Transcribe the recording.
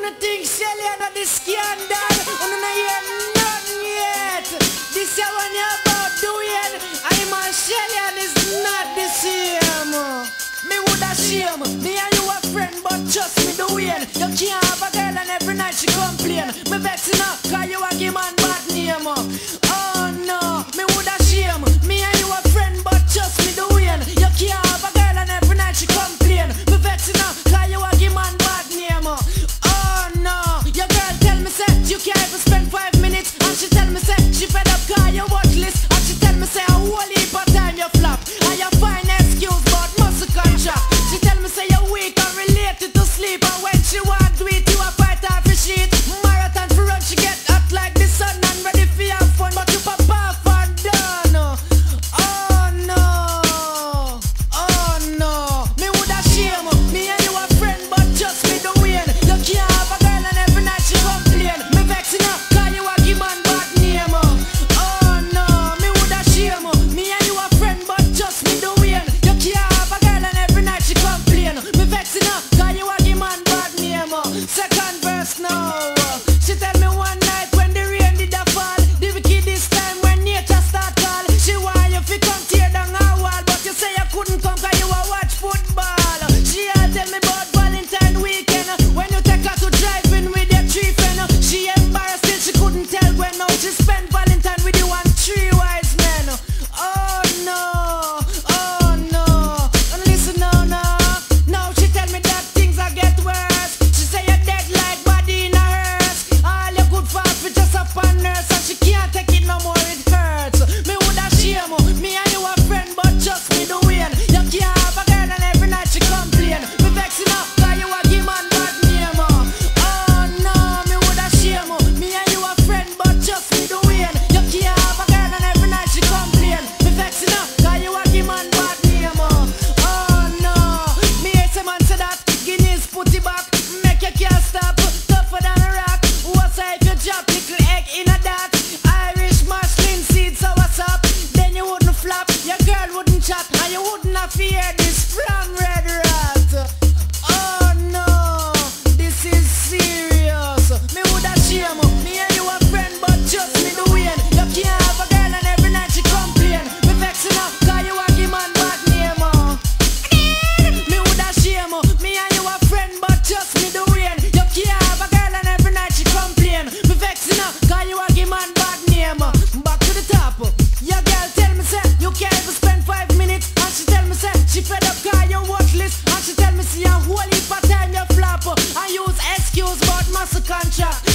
wanna think Shelly and the scandal. And I hear nothing yet. This year when you're about doing, I'm a Shelly and it's not the same. Me woulda shame. Me and you a friend, but trust me doing. You can't have a girl and every night she complain. Me vexing up, cause you a give man bad name. Oh no, me woulda shame. Me and you a friend, but trust me doing. You can't have a girl and every night she complain. Me vexing up, cause you a give man bad name. Oh no, your girl tell me say you can't even spend 5 minutes. And she tell me say she fed up cause you worthless. And she tell me say a whole heap of time you flop. And you find excuse but muscle contract. She tell me say you're weak and related to sleep. And when she want to eat you a fight off your sheet. Marathon for run she get hot like the sun. And ready for your fun but you pop off and done. Oh no, oh no. Me woulda shame. Me and you a friend but just me the win. You can't have a girl and every night she complain. Me vexing up cause you a give man bad name. Oh no, me woulda shame. Me and you a friend but just me the win. You can't have a girl and every night she complain. Me vexing up cause you a give man bad name. Second verse now. She tell me one night when the rain did a fall. The wicked this time when nature start call. She want you fi come tear down her wall. But you say you couldn't come cause you a watch football. She a tell me about Valentine weekend. When you take her to driving with your three friend. She embarrassed till she couldn't tell when now she spent Valentine with you and 3 wise men. Oh no, oh no. And listen now, now. Now she tell me that things are get worse. She say you're dead like body in a hearse. All you good for just up on nurse. And she can't take it no more, it hurts. Me woulda shame. Me and you a friend but just me the win. You can't have a girl and every night she complain. Me vexing up cause you a give man bad name. Oh no, me woulda shame. Me and you a friend but just me the win. You can't have a girl and every night she complain. Me vexing up cause you a give man bad name. Oh no, me hate some man say that Guinness put it back. Make you can't stop, tougher than a rock. What's if you drop little egg in a dot? Irish mushroom seeds, so what's up? Then you wouldn't flop, your girl wouldn't chat. And you wouldn't have fear this from Red Rat. Oh no, this is serious. Me woulda shame. Me and you a friend but just me the win. You can't have a girl and every night she complain. Me vexing up cause you a give man bad name. Me woulda shame. Me and you a friend but just me the win. You can't have a girl and every night she complain. Me vexing up cause you a give man bad name. Back to the top. Your girl tell me say you can't even spend 5 minutes. And she tell me say she fed up cause you worthless. And she tell me see a whole heap of time you flop. And use excuse but muscle contract.